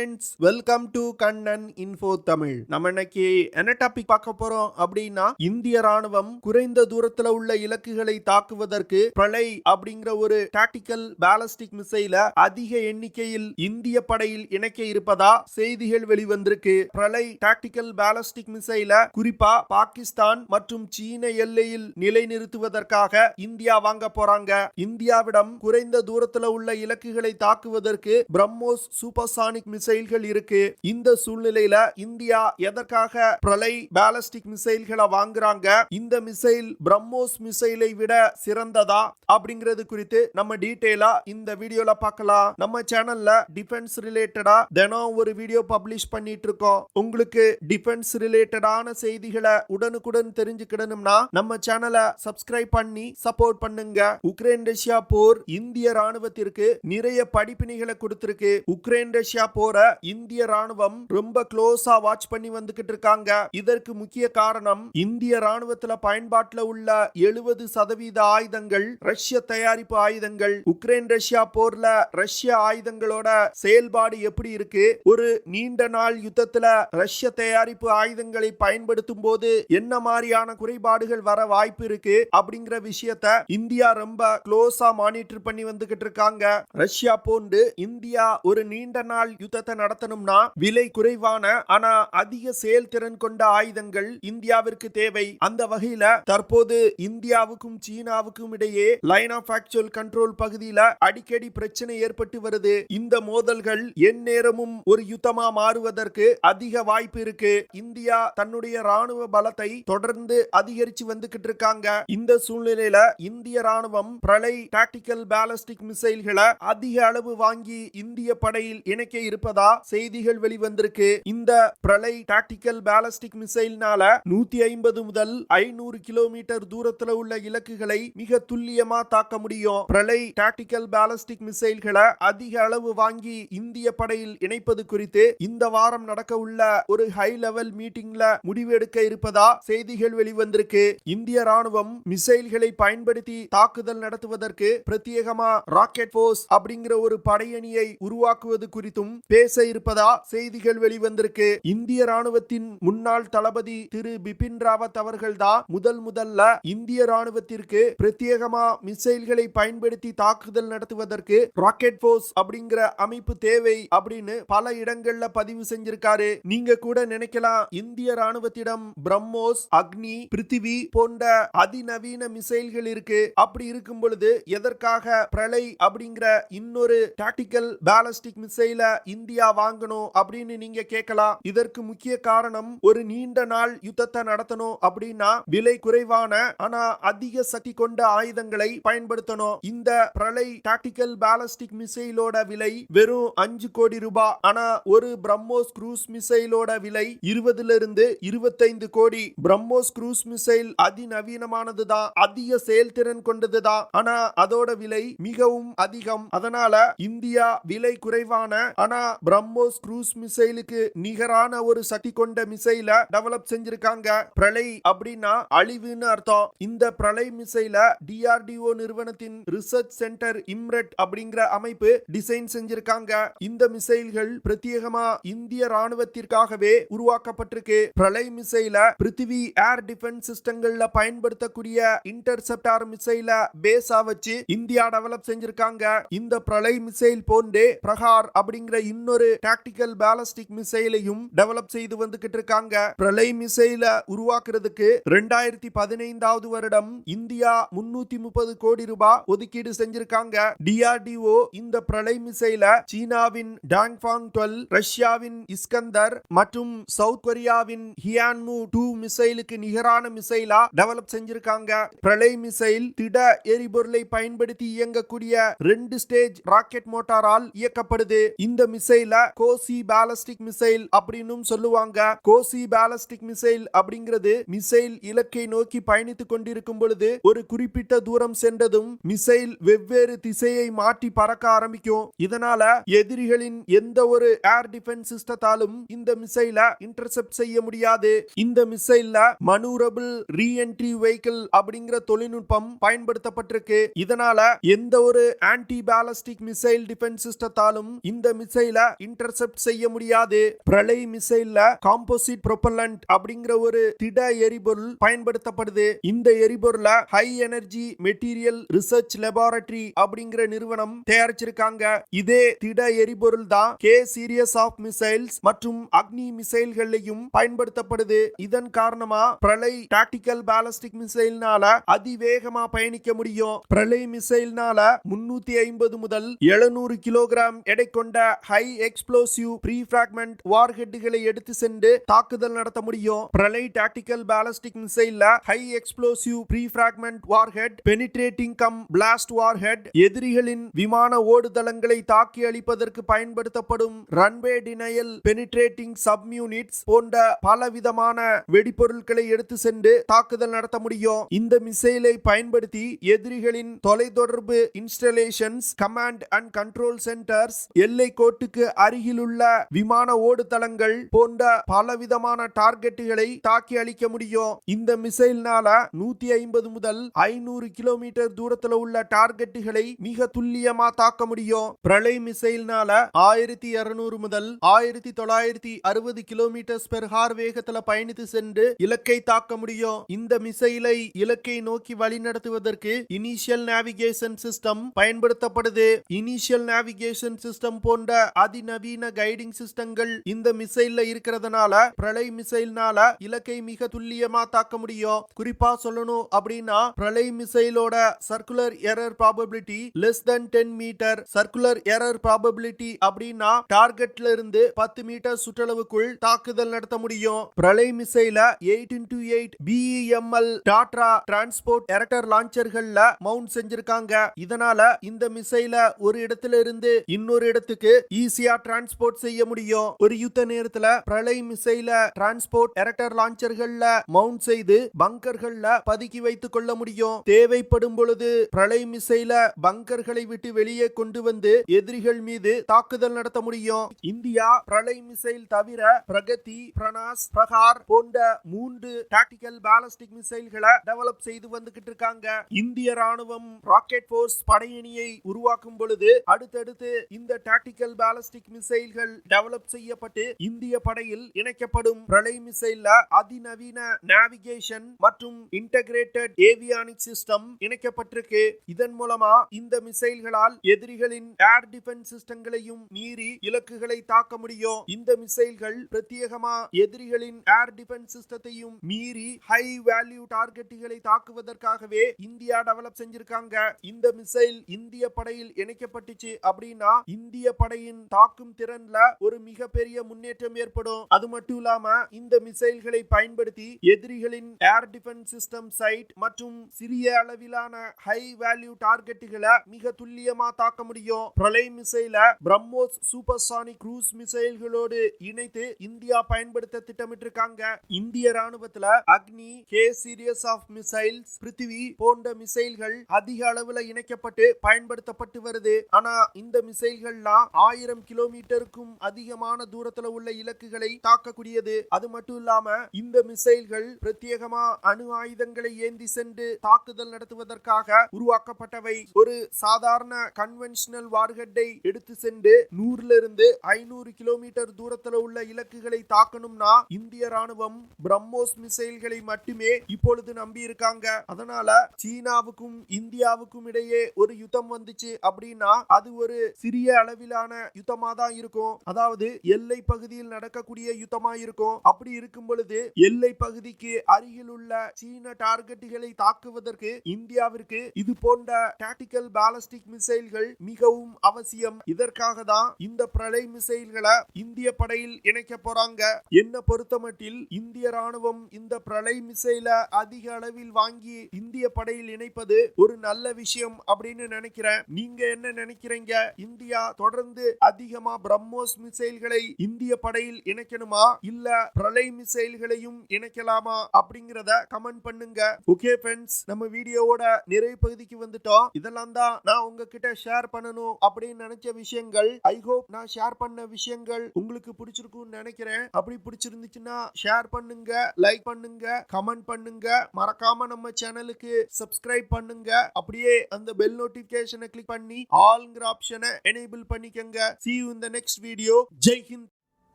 Friends, welcome to Kannan info Tamil. நம்ம இன்னைக்கு என்ன டாபிக் பார்க்க போறோம் அப்படின்னா, இந்திய ராணுவம் குறைந்த தூரத்துல உள்ள இலக்குகளை தாக்குவதற்கு பிரளை அப்படிங்கிற ஒரு டாக்டிக்கல் பாலிஸ்டிக் மிசைல அதிக எண்ணிக்கையில் இந்திய படையில் இணைக்க இருப்பதா செய்திகள் வெளிவந்திருக்கு. பிரளை டாக்டிக்கல் பாலிஸ்டிக் மிசைல குறிப்பா பாகிஸ்தான் மற்றும் சீன எல்லையில் நிலைநிறுத்துவதற்காக இந்தியா வாங்க போறாங்க. இந்தியாவிடம் குறைந்த தூரத்துல உள்ள இலக்குகளை தாக்குவதற்கு பிரம்மோஸ் சூப்பர்சானிக் மிசைல்கள் இருக்கு. இந்த சூழ்நிலையில இந்தியா எதற்காக பிரளை பாலிஸ்டிக் மிசைல்களை வாங்குறாங்க, இந்த மிசைல் பிரம்மோஸ் மிசைலை விட சிறந்ததா அப்படிங்கிறது குறித்து நம்ம டீடைலா இந்த வீடியோல பார்க்கலாம். நம்ம சேனல்ல டிஃபென்ஸ் ரிலேட்டடா தினம் ஒரு வீடியோ பப்ளிஷ் பண்ணிட்டு இருக்கோம். உங்களுக்கு டிஃபென்ஸ் ரிலேட்டடான செய்திகளை உடனுக்குடன் தெரிஞ்சுக்கிடணும்னா நம்ம சேனலை சப்ஸ்கிரைப் பண்ணி சப்போர்ட் பண்ணுங்க. உக்ரைன் ரஷ்யா போர் இந்திய ராணுவத்திற்கு நிறைய படிப்பினைகளை கொடுத்திருக்கு. உக்ரைன் ரஷ்யா போற இந்திய ராணுவம் ரொம்ப க்ளோஸா வாட்ச் பண்ணி வந்துகிட்டு இருக்காங்க. இதற்கு முக்கிய காரணம், இந்திய ராணுவத்துல பயன்பாட்டுல உள்ள 70% ஆயுதங்கள் ரஷ்ய தயாரிப்பு ஆயுதங்கள். உக்ரைன் ரஷ்யா போர்ல ரஷ்ய ஆயுதங்களோட செயல்பாடு எப்படி இருக்கு, ஒரு நீண்ட நாள் யுத்தத்துல ரஷ்ய தயாரிப்பு ஆயுதங்களை பயன்படுத்தும் போது என்ன மாதிரியான குறைபாடுகள் வர வாய்ப்பு இருக்கு அப்படிங்கிற விஷயத்த இந்தியா ரொம்ப க்ளோஸா மானிட்டர் பண்ணி வந்துகிட்டு இருக்காங்க. ரஷ்யா போன்று இந்தியா ஒரு நீண்ட நாள் யுத்தத்தை நடத்தணும்னா விலை குறைவான ஆனா அதிக செயல்திறன் கொண்ட ஆயுதங்கள் இந்தியாவிற்கு தேவை. அந்த வகையில தற்போது இந்தியாவுக்கும் சீனாவுக்கும் இடையே லைன் ஆஃப் ஆக்சுவல் கண்ட்ரோல் பகுதியில அடிக்கடி பிரச்சனை ஏற்பட்டு வருது. இந்த மோதல்கள் எந்நேரமும் ஒரு யுத்தமா மாறுவதற்கு அதிக வாய்ப்பு இருக்கு. இந்தியா தன்னுடைய ராணுவ பலத்தை தொடர்ந்து அதிகரிச்சு வந்துகிட்டு இருக்காங்க. இந்த சூழ்நிலையில இந்திய ராணுவம் பிரளை டாக்டிக்கல் பாலிஸ்டிக் மிசைல்களை அதிக அளவு வாங்கி இந்திய படையில் இணைக்க இருப்பதா செய்திகள் வெளிவந்திருக்கு. இந்த பிரளை டாக்டிக்கல் பாலிஸ்டிக் மிசைல்னால 150 முதல் 500 கிலோமீட்டர் தூரத்துல உள்ள இலக்குகளை மிக துல்லியமா தாக்க முடியும். பிரளை டாக்டிக்கல் பாலிஸ்டிக் மிசைல்களை அதிக அளவு வாங்கி இந்திய படையில் இணைப்பது குறித்து இந்த வாரம் நடக்க உள்ள ஒரு ஹை லெவல் மீட்டிங்ல முடிவெடுக்க இருப்பதா செய்திகள் வெளிவந்திருக்கு. இந்திய ராணுவம் மிசைல்களை பயன்படுத்தி தாக்குதல் நடத்துவதற்கு பிரத்யேகமா ராக்கெட் போர்ஸ் அப்படிங்கிற ஒரு படையணியை உருவாக்குவது குறித்தும் பேச இருப்பதா செய்திகள் வெளிவந்திருக்கு. இந்திய ராணுவத்தின் முன்னாள் தளபதி திரு பிபின் ராவத் அவர்கள் தான் முதல்ல இந்திய ராணுவத்திற்கு பிரத்யேகமா மிசைல்களை பயன்படுத்தி தாக்குதல் நடத்துவதற்கு ராக்கெட் போர்ஸ் அப்படிங்கிற அமைப்பு தேவை அப்படின்னு பல இடங்கள்ல பதிவு செஞ்சிருக்காரு. நீங்க கூட நினைக்கலாம், இந்திய ராணுவத்திடம் பிரம்மோஸ், அக்னி, பிருத்திவி போன்ற அதிநவீன மிசைல்கள் இருக்கு. அப்படி இருக்கும் பொழுது எதற்காக பிரளை அப்படிங்கிற இன்னொரு டாக்டிக்கல் பாலிஸ்டிக் மிசைல இந்தியா வாங்கணும் அப்படின்னு நீங்க கேட்கலாம். இதற்கு முக்கிய காரணம், ஒரு நீண்ட நாள் யுத்தத்தை நடத்தணும் அப்படின்னா விலை குறைவான ஆனா அதிக சக்தி கொண்ட ஆயுதங்களை பயன்படுத்தணும். இந்த பிரளை டாக்டிக்கல் பாலிஸ்டிக் மிசைலோட விலை வெறும் 5 கோடி ரூபாய். ஆனா ஒரு பிரம்மோஸ் க்ரூஸ் மிசைலோட விலை 20 25 கோடி. பிரம்மோஸ் க்ரூஸ் மிசைல் அதிநவீனமானதுதான், அதிக செயல்திறன் கொண்டதுதான். ஆனா அதோட விலை மிகவும் அதிகம். அதனால இந்தியா விலை குறைவான ஆனா பிரம்மோஸ் க்ரூஸ் மிசைலுக்கு நிகரான ஒரு சக்தி கொண்ட மிசைல டெவலப் செஞ்சிருக்காங்க. பிரளை அப்படின்னா அழிவுன்னு அர்த்தம். இந்த பிரளை மிசைல டிஆர்டிஓ நிறுவனத்தின் ரிசர்ச் சென்டர் இம்ரெட் அப்படிங்கிற அமைப்பு டிசைன் செஞ்சிருக்காங்க. இந்த மிசைல்கள் பிரத்யேகமா இந்திய ராணுவத்திற்காகவே உருவாக்கப்பட்டிருக்கு. பிரளை மிசைல பிருத்திவி ஏர் டிஃபென்ஸ் சிஸ்டங்கள்ல பயன்படுத்தக்கூடிய இன்டர்செப்டார் மிசைல பேஸா வச்சு இந்தியா டெவலப் செஞ்சிருக்காங்க. இந்த பிரளை மிசைல் போன்றே பிரகார் அப்படிங்கிற இன்னொரு டாக்டிக்கல் பாலிஸ்டிக் மிசைலையும் டெவலப் செய்து வந்துகிட்டு இருக்காங்க. பிரளை மிசைல உருவாக்குறதுக்கு 2015 வருடம் இந்தியா 330 கோடி ரூபாய் ஒதுக்கீடு செஞ்சிருக்காங்க. டிஆர்டிஓ இந்த பிரளை மிசைல சீனாவின் டாங்ஃபாங் 12, ரஷ்யாவின் இஸ்கந்தர் மற்றும் சவுத் கொரியாவின் ஹியான்மு 2 மிசைலுக்கு நிகரான மிசைலா டெவலப் செஞ்சிருக்காங்க. பிரளை மிசைல் திட எரிபொருளை பயன்படுத்தி இயங்கக்கூடிய 2 ஸ்டேஜ் ராக்கெட் மோட்டாரால் இயக்கப்படுது. இந்த மிசைல கோசி பாலிஸ்டிக் மிசைல் அப்படின்னு சொல்லுவாங்க. கோசி பாலிஸ்டிக் மிசைல் அப்படிங்கிறது மிசைல் இலக்கை நோக்கி பயணித்துக் கொண்டிருக்கும் பொழுது ஒரு குறிப்பிட்ட தூரம் சென்றதும் மிசைல் வெவ்வேறு திசையை மாற்றி பறக்க ஆரம்பிக்கும். இதனால எதிரிகளின் எந்த ஒரு ஏர் டிஃபென்ஸ் சிஸ்டத்தாலும் இந்த மிசைல இன்டர்செப்ட் செய்ய முடியாது. இந்த மிசைல்ல மனூரபிள் ரீஎன்ட்ரி வெஹிக்கிள் அப்படிங்கிற தொழில்நுட்பம் பயன்படுத்தப்பட்டிருக்கு. இதனால எந்த ஒரு ஆன்டி பாலிஸ்டிக் மிசைல் டிஃபென்ஸ் சிஸ்டத்தாலும் இந்த மிசைலை இன்டர்செப்ட் செய்ய முடியாது. பிரளய் மிசைல்ல காம்போசிட் ப்ரொபல்லண்ட் அப்படிங்கிற ஒரு திட எரிபொருள் பயன்படுத்தப்படுது. இந்த எரிபொருளை high energy material research laboratory அப்படிங்கிற நிறுவனம் தயாரிச்சிருக்காங்க. இதே திட எரிபொருள் தான் கே சீரியஸ் ஆஃப் மிசைல்ஸ் மற்றும் அக்னி மிசைல்களையும் பயன்படுத்தப்படுது. இதன் காரணமா பிரளய் டாக்டிக்கல் பாலிஸ்டிக் மிசைல்னால அதிவேகமா பயணிக்க முடியும். பிரளய் மிசைல்னால 350 முதல் 700 கிலோகிராம் எடை கொண்ட ஹை எக்ஸ்ப்ளோசிவ் ப்ரீ பிராக்மெண்ட் வார்ஹெட்களை எடுத்து சென்று தாக்குதல் நடத்த முடியும். பிரளய் டாக்டிக்கல் பாலிஸ்டிக் மிசைல்ல high explosive pre fragment warhead, penetrating cum blast warhead, எதிரிகளின் விமான ஓடுதளங்களை தாக்கி அழிப்பதற்கு பயன்படுத்தப்படும் ரன்வே டினையல் பெனிட்ரேட்டிங் சப்யூனிட்ஸ் போன்ற பலவிதமான வெடிபொருட்களை எடுத்து சென்று தாக்குதல் நடத்த முடியும். இந்த மிசைலை பயன்படுத்தி எதிரிகளின் தொலைத்தொடர்பு installations, command and control centres, எல்லை கோட்டுக்கு அருகிலுள்ள விமான ஓடுதளங்கள் போன்ற பலவிதமான டார்கெட்டுகளை தாக்கி அழிக்க முடியும். இந்த மிசைல்னால 150 முதல் 500 கிலோமீட்டர் தூரத்துல உள்ள டார்கெட்டுகளை மிக துல்லியமா தாக்க முடியும். பிரளய் மிசைல்னால 1200 முதல் 1960 கிலோமீட்டர் பெர் ஹார் வேகத்துல பயணித்து சென்று இலக்கை தாக்க முடியும். இந்த மிசைலை இலக்கை நோக்கி வழிநடத்துவதற்கு இனிஷியல் நேவிகேஷன் சிஸ்டம் பயன்படுத்தப்படுது. இனிஷியல் நேவிகேஷன் சிஸ்டம் போன்ற அதிநவீன கைடிங் சிஸ்டங்கள் இந்த மிசைல்ல இருக்கிறதுனால பிரளய் மிசைல்னால இலக்கை மிக துல்லியமா தாக்க முடியும். குறிப்பா சொல்லணும் அப்படின்னா பிரளய் மிசைலோட circular error probability less than 10 metre. Circular error probability அப்படின்னா டார்கெட்ல இருந்து 10 மீட்டர் சுற்றளவுக்குள் தாக்குதல் நடத்த முடியும். பிரளய் மிசைல 8x8 BEML Tatra transport erector லான்ச்சர்கள்ல மவுண்ட் செஞ்சிருக்காங்க. இதனால இந்த மிசைல ஒரு இடத்துல இருந்து இன்னொரு இடத்துக்கு ஈஸியா டிரான்ஸ்போர்ட் செய்ய முடியும். ஒரு யுத்த நேரத்துல பிரளய் மிசைல டிரான்ஸ்போர்ட் எரக்டர் லான்ச்சர்கள்ல மவுண்ட் செய்து பங்கர்கள்ல பதுக்கி வைத்துக் கொள்ள முடியும். தேவைப்படும் பொழுது பிரளய் மிசைல பங்கர்களை விட்டு வெளியே கொண்டு வந்து எதிரிகள் மீது தாக்குதல் நடத்த முடியும். இந்தியா பிரளய் மிசைல் தவிர பிரகதி, பிரணாஸ், பிரகார் போன்ற 3 டாக்டிக்கல் பாலிஸ்டிக் மிசைல்களை டெவலப் செய்து வந்துகிட்டு இருக்காங்க. இந்திய ராணுவம் ராக்கெட் போர்ஸ் படையணியை உருவாக்கும் பொழுது அடுத்தடுத்து இந்த டாக்டிக்கல் பாலிஸ்டிக் மிசைல்கள் டெவலப் செய்யப்பட்டு இந்திய படையில் இணைக்கப்படும். பிரளய் மிசைல்ல அதிநவீன நேவிகேஷன் மற்றும் இன்டகிரேட்டட் ஏவியானிக் சிஸ்டம் இணைக்கப்பட்டிருக்கு. இதன் மூலமா இந்த மிசைல்களால் எதிரிகளின் ஏர் டிஃபென்ஸ் சிஸ்டங்களையும் மீறி இலக்குகளை தாக்க முடியும். இந்த மிசைல்கள் பிரத்யேகமா எதிரிகளின் ஏர் டிஃபென்ஸ் சிஸ்டத்தையும் மீறி ஹை வேல்யூ டார்கெட்டுகளை தாக்குவதற்காகவே இந்தியா டெவலப் செஞ்சிருக்காங்க. இந்த மிசைல் இந்திய படையில் இணைக்கப்பட்டுச்சு அப்படின்னா இந்திய படையின் தாக்கும் திறன்ல ஒரு மிகப்பெரிய முன்னேற்றம் ஏற்படும். அது மட்டும் இல்லாம இந்த மிசைல்களை பயன்படுத்தி எதிரிகளின் ஏர் டிஃபென்ஸ் சிஸ்டம் சைட் மற்றும் சிறிய அளவிலான ஹை வேல்யூ டார்கெட்டுகளை மிக துல்லியமா தாக்க முடியும். பிரளய் மிசைல பிரம்மோஸ் சூப்பர்சானிக் க்ரூஸ் மிசைல்களோடு இணைத்து இந்தியா பயன்படுத்த திட்டமிட்டிருக்காங்க. இந்திய ராணுவத்துல அக்னி, கே சீரியஸ் ஆஃப் மிசைல்ஸ், பிருத்திவி போன்ற மிசைல்கள் அதிக அளவுல இணைக்கப்பட்டு பயன்படுத்தப்பட்டு வருது. ஆனா இந்த மிசைல்கள்லாம் 1000 கிலோமீட்டருக்கும் அதிகமான தூரத்துல உள்ள இலக்குகளை தாக்கக்கூடியது. அது மட்டும் இல்லாம இந்த மிசைல்கள் பிரத்யேகமா அணு ஆயுதங்களை ஏந்தி சென்று தாக்குதல் நடத்துவதற்காக உருவாக்கப்பட்டவை. ஒரு சாதாரண கன்வென்ஷனல் வார்ஹெட்டை எடுத்து சென்று 100 இருந்து 500 கிலோமீட்டர் தூரத்துல உள்ள இலக்குகளை தாக்கணும்னா இந்திய ராணுவம் பிரம்மோஸ் மிசைல்களை மட்டுமே இப்பொழுது நம்பி இருக்காங்க. அதனால சீனாவுக்கும் இந்தியாவுக்கும் இடையே ஒரு யுத்தம் வந்துச்சு அப்படின்னா அது ஒரு சிறிய அளவிலான யுத்தமா தான் இருக்கும். அதாவது எல்லை பகுதியில் நடக்கக்கூடிய யுத்தமா இருக்கும். அப்படி இருக்கும் பொழுது எல்லை பகுதிக்கு அருகில் உள்ள சீன டார்கெட்டுகளை தாக்குவதற்கு இந்தியாவிற்கு இது போன்ற டாக்டிக்கல் பாலிஸ்டிக் மிசைல்கள் மிகவும் அவசியம். இதற்காக தான் இந்த பிரளய் மிசைல்களை இந்திய படையில் இணைக்க போறாங்க. என்ன பொறுத்தமட்டில் இந்திய ராணுவம் இந்த பிரளய் மிசைல அதிக அளவில் வாங்கி இந்திய படையில் இணைப்பது ஒரு நல்ல விஷயம் அப்படின்னு நினைக்கிறேன். நீங்க என்ன நினைக்கிறீங்க? இந்தியா தொடர்ந்து அதிகமா பிரம்மோஸ் மிசைல்களை இந்திய படையில் இணைக்கணுமா இல்ல பிரளய் மிசைல்களையும் இணைக்கலாமா அப்படிங்கறத கமெண்ட் பண்ணுங்க. ஓகே ஃப்ரெண்ட்ஸ், நம்ம வீடியோவோட நிறைவு பகுதிக்கு வந்துட்டோம். இதெல்லாம் தான் நான் உங்ககிட்ட ஷேர் பண்ணணும் அப்படின்னு நினைச்ச விஷயங்கள். ஐ ஹோப் நான் ஷேர் பண்ண விஷயங்கள் உங்களுக்கு பிடிச்சிருக்கும்னு நினைக்கிறேன். அப்படி பிடிச்சிருந்துச்சுன்னா ஷேர் பண்ணுங்க, லைக் பண்ணுங்க, கமெண்ட் பண்ணுங்க. மறக்காம நம்ம சேனலுக்கு சப்ஸ்கிரைப் பண்ணுங்க. அப்படியே அந்த பெல் நோட்டிபிகேஷனை கிளிக் பண்ணி ஆல்ங்கிற ஆப்ஷனை எனேபிள் பண்ணிக்கங்க. See you you in the next video. Jai Hind.